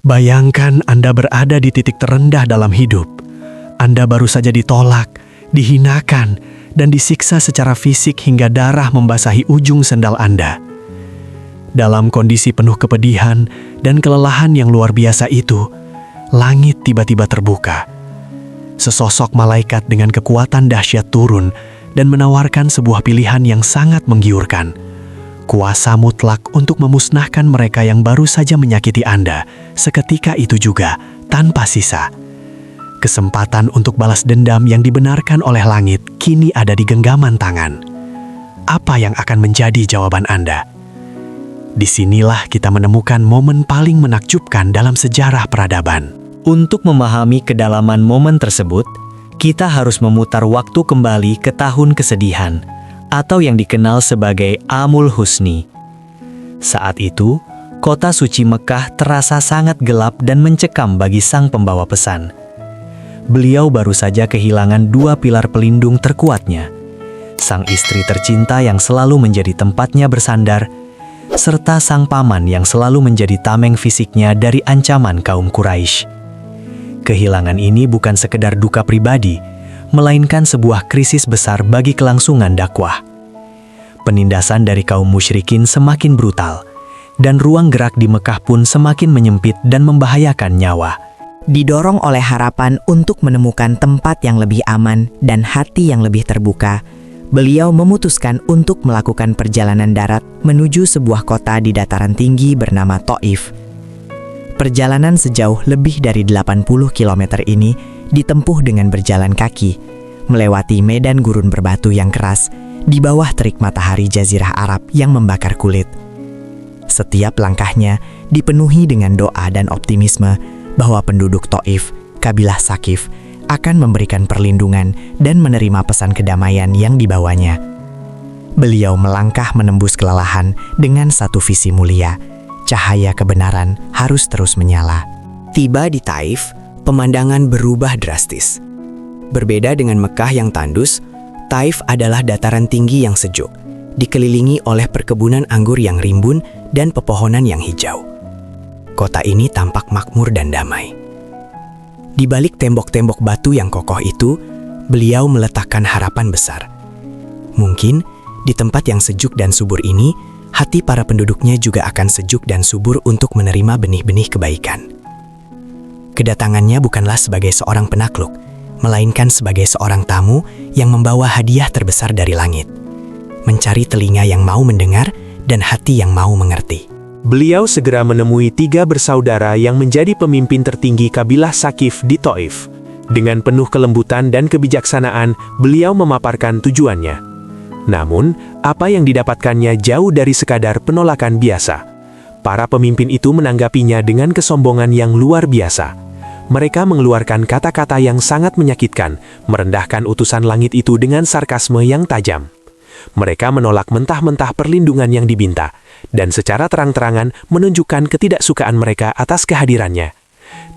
Bayangkan Anda berada di titik terendah dalam hidup. Anda baru saja ditolak, dihinakan, dan disiksa secara fisik hingga darah membasahi ujung sendal Anda. Dalam kondisi penuh kepedihan dan kelelahan yang luar biasa itu, langit tiba-tiba terbuka. Sesosok malaikat dengan kekuatan dahsyat turun dan menawarkan sebuah pilihan yang sangat menggiurkan. Kuasa mutlak untuk memusnahkan mereka yang baru saja menyakiti Anda, seketika itu juga, tanpa sisa. Kesempatan untuk balas dendam yang dibenarkan oleh langit kini ada di genggaman tangan. Apa yang akan menjadi jawaban Anda? Disinilah kita menemukan momen paling menakjubkan dalam sejarah peradaban. Untuk memahami kedalaman momen tersebut, kita harus memutar waktu kembali ke tahun kesedihan, atau yang dikenal sebagai Amul Husni. Saat itu, kota suci Mekah terasa sangat gelap dan mencekam bagi sang pembawa pesan. Beliau baru saja kehilangan dua pilar pelindung terkuatnya, sang istri tercinta yang selalu menjadi tempatnya bersandar, serta sang paman yang selalu menjadi tameng fisiknya dari ancaman kaum Quraisy. Kehilangan ini bukan sekedar duka pribadi, melainkan sebuah krisis besar bagi kelangsungan dakwah. Penindasan dari kaum musyrikin semakin brutal, dan ruang gerak di Mekah pun semakin menyempit dan membahayakan nyawa. Didorong oleh harapan untuk menemukan tempat yang lebih aman dan hati yang lebih terbuka, beliau memutuskan untuk melakukan perjalanan darat menuju sebuah kota di dataran tinggi bernama Thaif. Perjalanan sejauh lebih dari 80 km ini ditempuh dengan berjalan kaki, melewati medan gurun berbatu yang keras di bawah terik matahari Jazirah Arab yang membakar kulit. Setiap langkahnya dipenuhi dengan doa dan optimisme bahwa penduduk Thaif, kabilah Sakif, akan memberikan perlindungan dan menerima pesan kedamaian yang dibawanya. Beliau melangkah menembus kelelahan dengan satu visi mulia: cahaya kebenaran harus terus menyala. Tiba di Taif, pemandangan berubah drastis. Berbeda dengan Mekah yang tandus, Taif adalah dataran tinggi yang sejuk, dikelilingi oleh perkebunan anggur yang rimbun dan pepohonan yang hijau. Kota ini tampak makmur dan damai. Di balik tembok-tembok batu yang kokoh itu, beliau meletakkan harapan besar. Mungkin di tempat yang sejuk dan subur ini, hati para penduduknya juga akan sejuk dan subur untuk menerima benih-benih kebaikan. Kedatangannya bukanlah sebagai seorang penakluk, melainkan sebagai seorang tamu yang membawa hadiah terbesar dari langit. Mencari telinga yang mau mendengar dan hati yang mau mengerti. Beliau segera menemui 3 bersaudara yang menjadi pemimpin tertinggi kabilah Sakif di Thaif. Dengan penuh kelembutan dan kebijaksanaan, beliau memaparkan tujuannya. Namun, apa yang didapatkannya jauh dari sekadar penolakan biasa. Para pemimpin itu menanggapinya dengan kesombongan yang luar biasa. Mereka mengeluarkan kata-kata yang sangat menyakitkan, merendahkan utusan langit itu dengan sarkasme yang tajam. Mereka menolak mentah-mentah perlindungan yang diminta, dan secara terang-terangan menunjukkan ketidaksukaan mereka atas kehadirannya.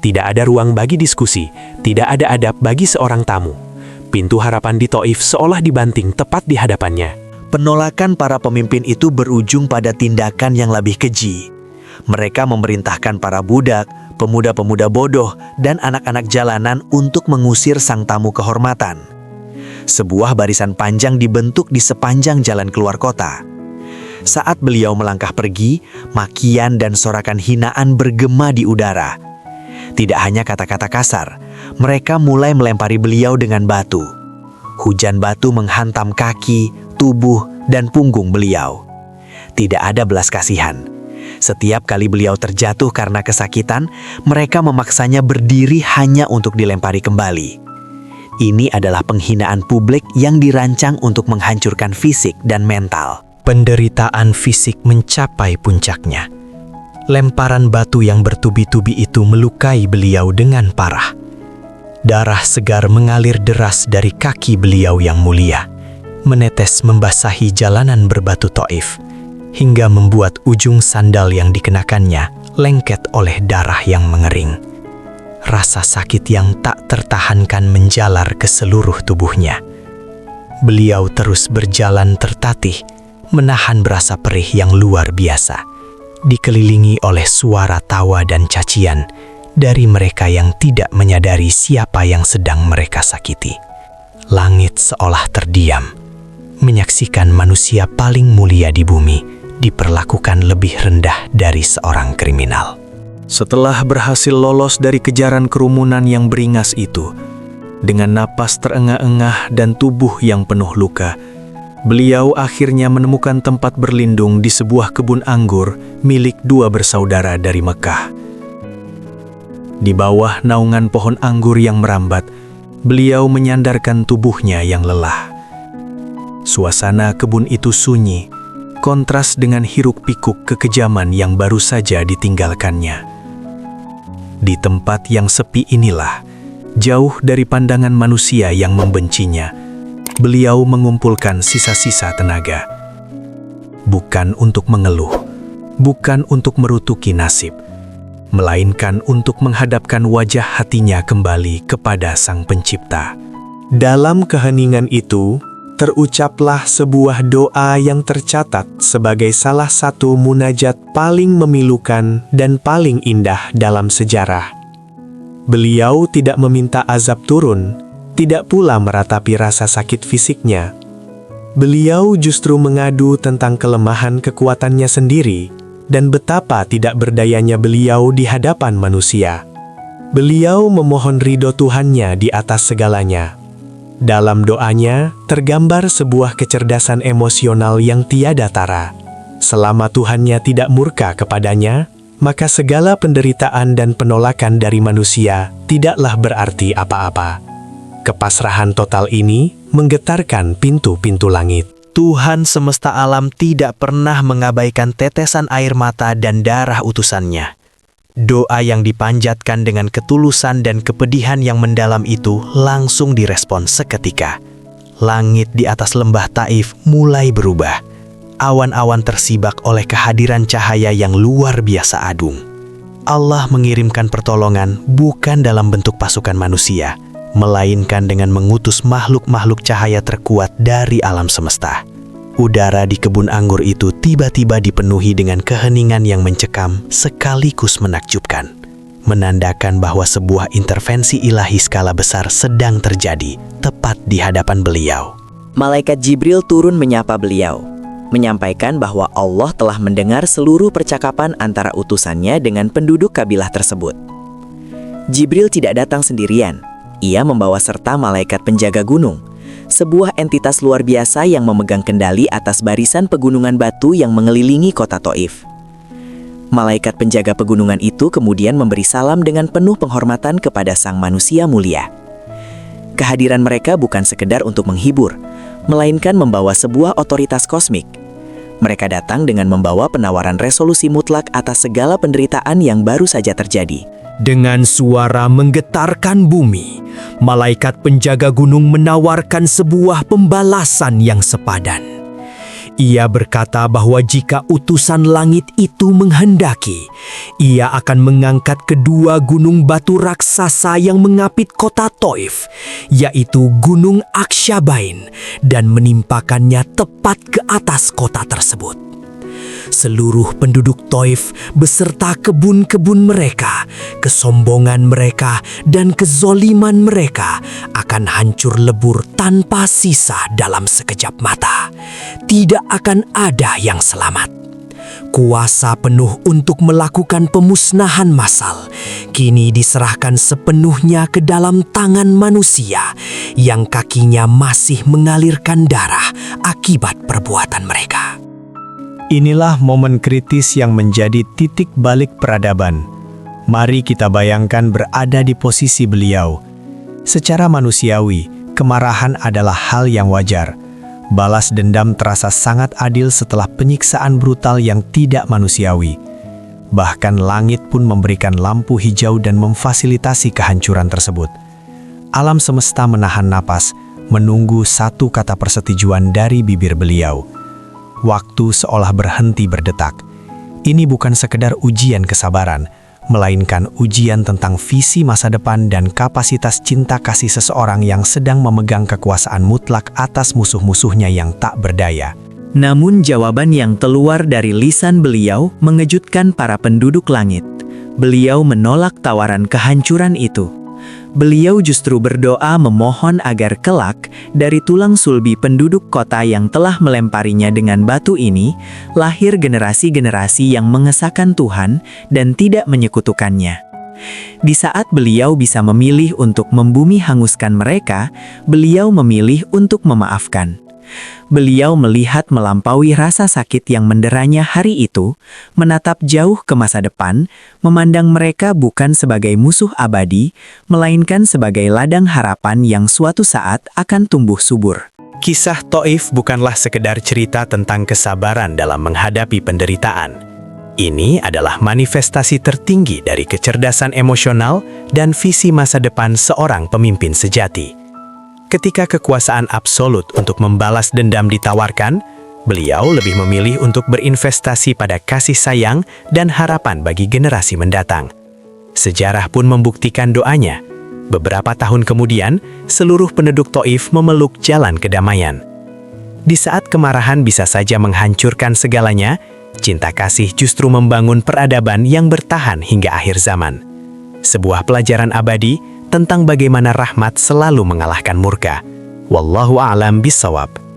Tidak ada ruang bagi diskusi, tidak ada adab bagi seorang tamu. Pintu harapan di Thaif seolah dibanting tepat di hadapannya. Penolakan para pemimpin itu berujung pada tindakan yang lebih keji. Mereka memerintahkan para budak, pemuda-pemuda bodoh, dan anak-anak jalanan untuk mengusir sang tamu kehormatan. Sebuah barisan panjang dibentuk di sepanjang jalan keluar kota. Saat beliau melangkah pergi, makian dan sorakan hinaan bergema di udara. Tidak hanya kata-kata kasar, mereka mulai melempari beliau dengan batu. Hujan batu menghantam kaki, tubuh, dan punggung beliau. Tidak ada belas kasihan. Setiap kali beliau terjatuh karena kesakitan, mereka memaksanya berdiri hanya untuk dilempari kembali. Ini adalah penghinaan publik yang dirancang untuk menghancurkan fisik dan mental. Penderitaan fisik mencapai puncaknya. Lemparan batu yang bertubi-tubi itu melukai beliau dengan parah. Darah segar mengalir deras dari kaki beliau yang mulia, menetes membasahi jalanan berbatu Thaif, hingga membuat ujung sandal yang dikenakannya lengket oleh darah yang mengering. Rasa sakit yang tak tertahankan menjalar ke seluruh tubuhnya. Beliau terus berjalan tertatih, menahan berasa perih yang luar biasa. dikelilingi oleh suara tawa dan cacian dari mereka yang tidak menyadari siapa yang sedang mereka sakiti. Langit seolah terdiam, menyaksikan manusia paling mulia di bumi diperlakukan lebih rendah dari seorang kriminal. Setelah berhasil lolos dari kejaran kerumunan yang beringas itu, dengan napas terengah-engah dan tubuh yang penuh luka, beliau akhirnya menemukan tempat berlindung di sebuah kebun anggur milik dua bersaudara dari Mekah. Di bawah naungan pohon anggur yang merambat, beliau menyandarkan tubuhnya yang lelah. Suasana kebun itu sunyi, kontras dengan hiruk-pikuk kekejaman yang baru saja ditinggalkannya. Di tempat yang sepi inilah, jauh dari pandangan manusia yang membencinya, beliau mengumpulkan sisa-sisa tenaga. Bukan untuk mengeluh, bukan untuk merutuki nasib, melainkan untuk menghadapkan wajah hatinya kembali kepada Sang Pencipta. Dalam keheningan itu, terucaplah sebuah doa yang tercatat sebagai salah satu munajat paling memilukan dan paling indah dalam sejarah. Beliau tidak meminta azab turun, tidak pula meratapi rasa sakit fisiknya. Beliau justru mengadu tentang kelemahan kekuatannya sendiri dan betapa tidak berdayanya beliau di hadapan manusia. Beliau memohon ridho Tuhannya di atas segalanya. Dalam doanya, tergambar sebuah kecerdasan emosional yang tiada tara. Selama Tuhannya tidak murka kepadanya, maka segala penderitaan dan penolakan dari manusia tidaklah berarti apa-apa. Kepasrahan total ini menggetarkan pintu-pintu langit. Tuhan semesta alam tidak pernah mengabaikan tetesan air mata dan darah utusannya. Doa yang dipanjatkan dengan ketulusan dan kepedihan yang mendalam itu langsung direspon seketika. Langit di atas lembah Taif mulai berubah. Awan-awan tersibak oleh kehadiran cahaya yang luar biasa agung. Allah mengirimkan pertolongan bukan dalam bentuk pasukan manusia, melainkan dengan mengutus makhluk-makhluk cahaya terkuat dari alam semesta. Udara di kebun anggur itu tiba-tiba dipenuhi dengan keheningan yang mencekam sekaligus menakjubkan, menandakan bahwa sebuah intervensi ilahi skala besar sedang terjadi tepat di hadapan beliau. Malaikat Jibril turun menyapa beliau, menyampaikan bahwa Allah telah mendengar seluruh percakapan antara utusannya dengan penduduk kabilah tersebut. Jibril tidak datang sendirian. Ia membawa serta malaikat penjaga gunung, sebuah entitas luar biasa yang memegang kendali atas barisan pegunungan batu yang mengelilingi kota Taif. Malaikat penjaga pegunungan itu kemudian memberi salam dengan penuh penghormatan kepada sang manusia mulia. Kehadiran mereka bukan sekedar untuk menghibur, melainkan membawa sebuah otoritas kosmik. Mereka datang dengan membawa penawaran resolusi mutlak atas segala penderitaan yang baru saja terjadi. Dengan suara menggetarkan bumi, malaikat penjaga gunung menawarkan sebuah pembalasan yang sepadan. Ia berkata bahwa jika utusan langit itu menghendaki, ia akan mengangkat kedua gunung batu raksasa yang mengapit kota Taif, yaitu Gunung Aksyabain, dan menimpakannya tepat ke atas kota tersebut. Seluruh penduduk Taif beserta kebun-kebun mereka, kesombongan mereka, dan kezoliman mereka akan hancur lebur tanpa sisa dalam sekejap mata. Tidak akan ada yang selamat. Kuasa penuh untuk melakukan pemusnahan massal kini diserahkan sepenuhnya ke dalam tangan manusia yang kakinya masih mengalirkan darah akibat perbuatan mereka. Inilah momen kritis yang menjadi titik balik peradaban. Mari kita bayangkan berada di posisi beliau. Secara manusiawi, kemarahan adalah hal yang wajar. Balas dendam terasa sangat adil setelah penyiksaan brutal yang tidak manusiawi. Bahkan langit pun memberikan lampu hijau dan memfasilitasi kehancuran tersebut. Alam semesta menahan napas, menunggu satu kata persetujuan dari bibir beliau. Waktu seolah berhenti berdetak. Ini bukan sekedar ujian kesabaran, melainkan ujian tentang visi masa depan dan kapasitas cinta kasih seseorang yang sedang memegang kekuasaan mutlak atas musuh-musuhnya yang tak berdaya. Namun jawaban yang keluar dari lisan beliau mengejutkan para penduduk langit. Beliau menolak tawaran kehancuran itu. Beliau justru berdoa memohon agar kelak dari tulang sulbi penduduk kota yang telah melemparinya dengan batu ini, lahir generasi-generasi yang mengesahkan Tuhan dan tidak menyekutukannya. Di saat beliau bisa memilih untuk membumi hanguskan mereka, beliau memilih untuk memaafkan. Beliau melihat melampaui rasa sakit yang menderanya hari itu, menatap jauh ke masa depan, memandang mereka bukan sebagai musuh abadi, melainkan sebagai ladang harapan yang suatu saat akan tumbuh subur. Kisah Taif bukanlah sekedar cerita tentang kesabaran dalam menghadapi penderitaan. Ini adalah manifestasi tertinggi dari kecerdasan emosional dan visi masa depan seorang pemimpin sejati. Ketika kekuasaan absolut untuk membalas dendam ditawarkan, beliau lebih memilih untuk berinvestasi pada kasih sayang dan harapan bagi generasi mendatang. Sejarah pun membuktikan doanya. Beberapa tahun kemudian, seluruh penduduk Taif memeluk jalan kedamaian. Di saat kemarahan bisa saja menghancurkan segalanya, cinta kasih justru membangun peradaban yang bertahan hingga akhir zaman. Sebuah pelajaran abadi tentang bagaimana rahmat selalu mengalahkan murka. Wallahu a'lam bishawab.